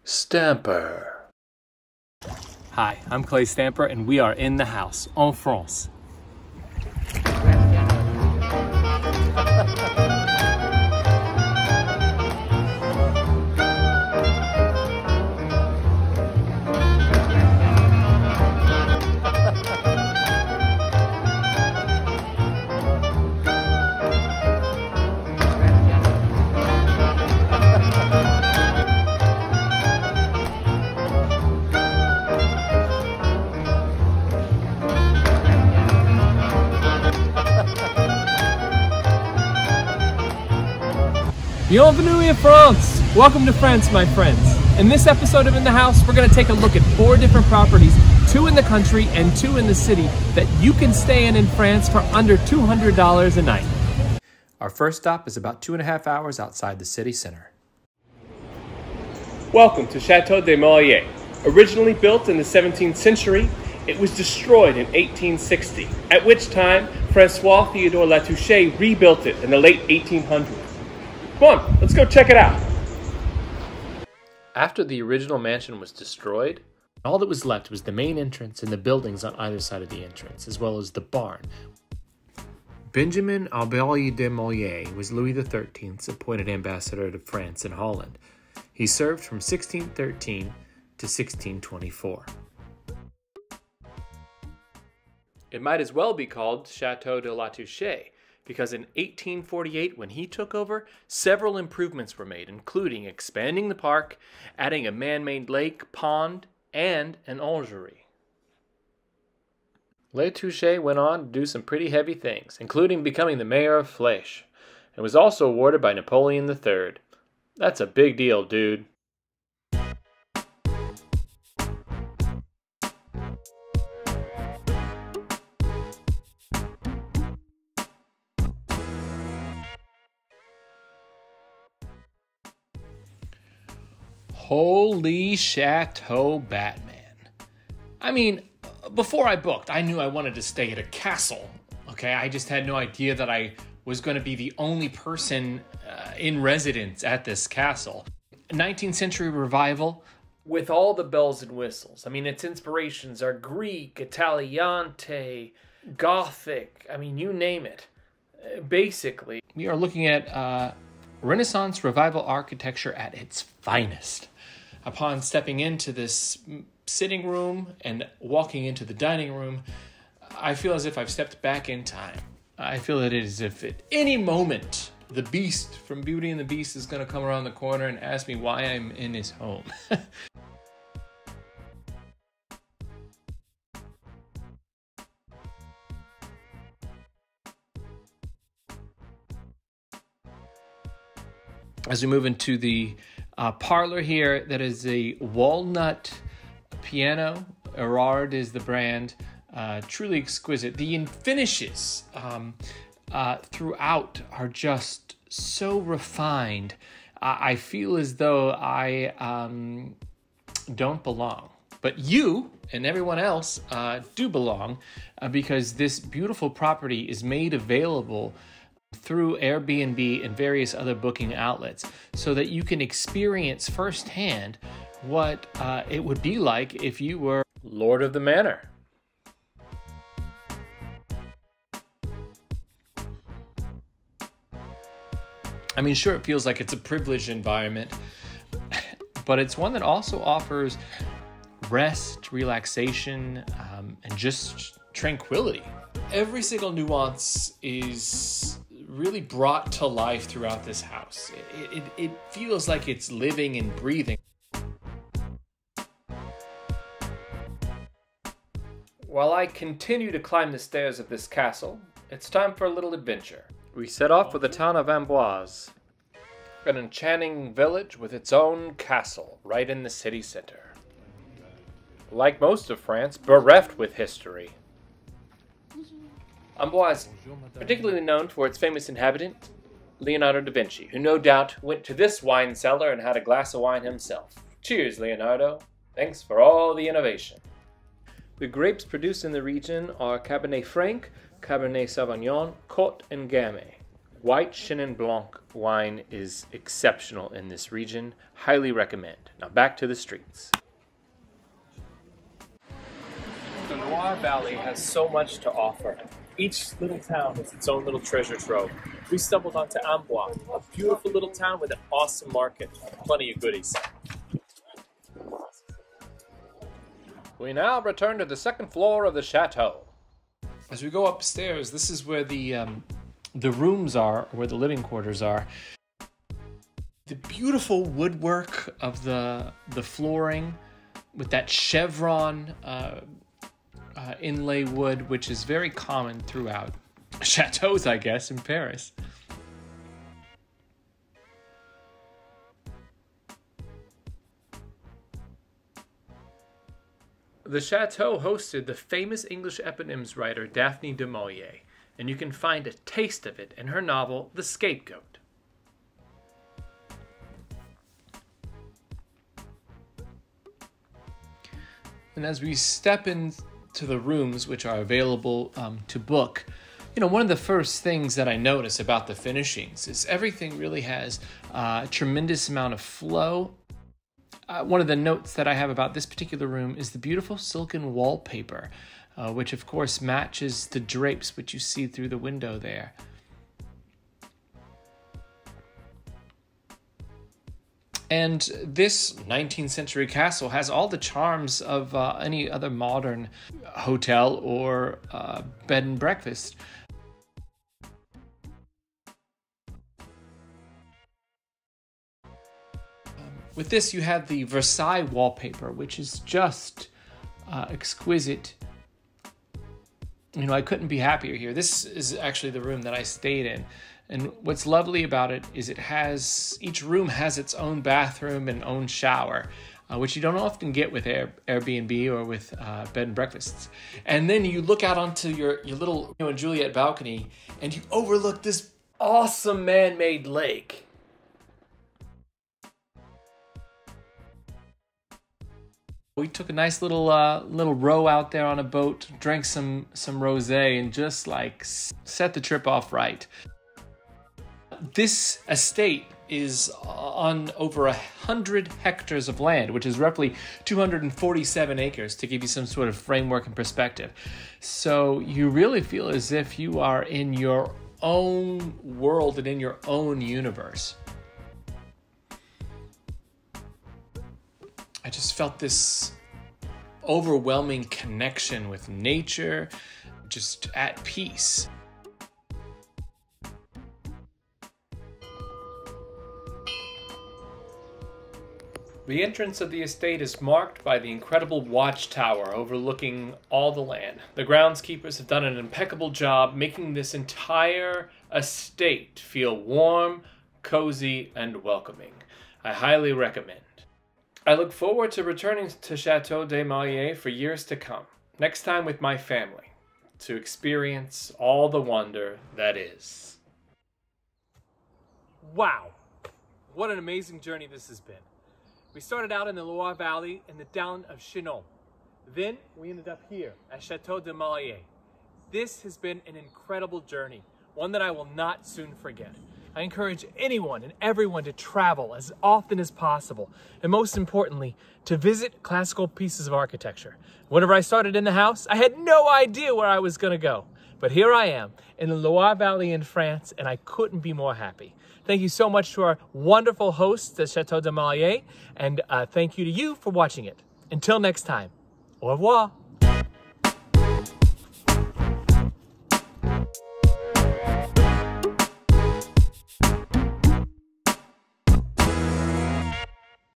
Stamper. Hi, I'm Clay Stamper, and we are in the house, en France. Bienvenue in France! Welcome to France, my friends. In this episode of In the House, we're going to take a look at 4 different properties, 2 in the country and 2 in the city, that you can stay in France for under $200 a night. Our first stop is about 2.5 hours outside the city center. Welcome to Chateau du Maurier. Originally built in the 17th century, it was destroyed in 1860, at which time Francois Theodore Latouche rebuilt it in the late 1800s. Come on, let's go check it out. After the original mansion was destroyed, all that was left was the main entrance and the buildings on either side of the entrance, as well as the barn. Benjamin Albert de Moier was Louis XIII's appointed ambassador to France and Holland. He served from 1613 to 1624. It might as well be called Chateau de Latouche, because in 1848, when he took over, several improvements were made, including expanding the park, adding a man-made lake, pond, and an orangery. Latouche went on to do some pretty heavy things, including becoming the mayor of Flèche, and was also awarded by Napoleon III. That's a big deal, dude. Holy Chateau Batman. I mean, before I booked, I knew I wanted to stay at a castle. Okay, I just had no idea that I was going to be the only person in residence at this castle. 19th century revival with all the bells and whistles. I mean, its inspirations are Greek, Italiante, Gothic, I mean, you name it. Basically, we are looking at Renaissance revival architecture at its finest. Upon stepping into this sitting room and walking into the dining room, I feel as if I've stepped back in time. I feel that it is as if at any moment the Beast from Beauty and the Beast is going to come around the corner and ask me why I'm in his home. As we move into the parlor here, that is a walnut piano. Erard is the brand. Truly exquisite. The finishes throughout are just so refined. I feel as though I don't belong. But you and everyone else do belong because this beautiful property is made available through Airbnb and various other booking outlets so that you can experience firsthand what it would be like if you were Lord of the Manor. I mean, sure, it feels like it's a privileged environment, but it's one that also offers rest, relaxation, and just tranquility. Every single nuance is really brought to life throughout this house. It feels like it's living and breathing. While I continue to climb the stairs of this castle, it's time for a little adventure. We set off for the town of Amboise, an enchanting village with its own castle right in the city center. Like most of France, bereft with history. Amboise, particularly known for its famous inhabitant, Leonardo Da Vinci, who no doubt went to this wine cellar and had a glass of wine himself. Cheers, Leonardo. Thanks for all the innovation. The grapes produced in the region are Cabernet Franc, Cabernet Sauvignon, Côte, and Gamay. White Chenin Blanc wine is exceptional in this region. Highly recommend. Now back to the streets. The Loire Valley has so much to offer. Each little town has its own little treasure trove. We stumbled onto Amboise, a beautiful little town with an awesome market, plenty of goodies. We now return to the second floor of the chateau. As we go upstairs, this is where the rooms are, where the living quarters are. The beautiful woodwork of the flooring with that chevron inlay wood, which is very common throughout chateaus, I guess, in Paris. The chateau hosted the famous English eponyms writer Daphne du Maurier, and you can find a taste of it in her novel, The Scapegoat. And as we step into the rooms which are available to book, one of the first things that I notice about the finishings is everything really has a tremendous amount of flow. One of the notes that I have about this particular room is the beautiful silken wallpaper, which of course matches the drapes which you see through the window there. And this 19th century castle has all the charms of any other modern hotel or bed and breakfast. With this, you have the Versailles wallpaper, which is just exquisite. I couldn't be happier here. This is actually the room that I stayed in. And what's lovely about it is each room has its own bathroom and own shower, which you don't often get with Airbnb or with bed and breakfasts. And then you look out onto your little Romeo and Juliet balcony and you overlook this awesome man-made lake. We took a nice little row out there on a boat, drank some rosé, and just set the trip off right. This estate is on over 100 hectares of land, which is roughly 247 acres, to give you some sort of framework and perspective. So you really feel as if you are in your own world and in your own universe. I just felt this overwhelming connection with nature, just at peace. The entrance of the estate is marked by the incredible watchtower overlooking all the land. The groundskeepers have done an impeccable job making this entire estate feel warm, cozy, and welcoming. I highly recommend. I look forward to returning to Chateau du Maurier for years to come, next time with my family, to experience all the wonder that is. Wow, what an amazing journey this has been. We started out in the Loire Valley in the town of Chinon. Then we ended up here at Chateau du Maurier. This has been an incredible journey, one that I will not soon forget. I encourage anyone and everyone to travel as often as possible, and most importantly, to visit classical pieces of architecture. Whenever I started in the house, I had no idea where I was going to go. But here I am in the Loire Valley in France, and I couldn't be more happy. Thank you so much to our wonderful hosts at Chateau du Maurier, and thank you to you for watching it. Until next time, au revoir.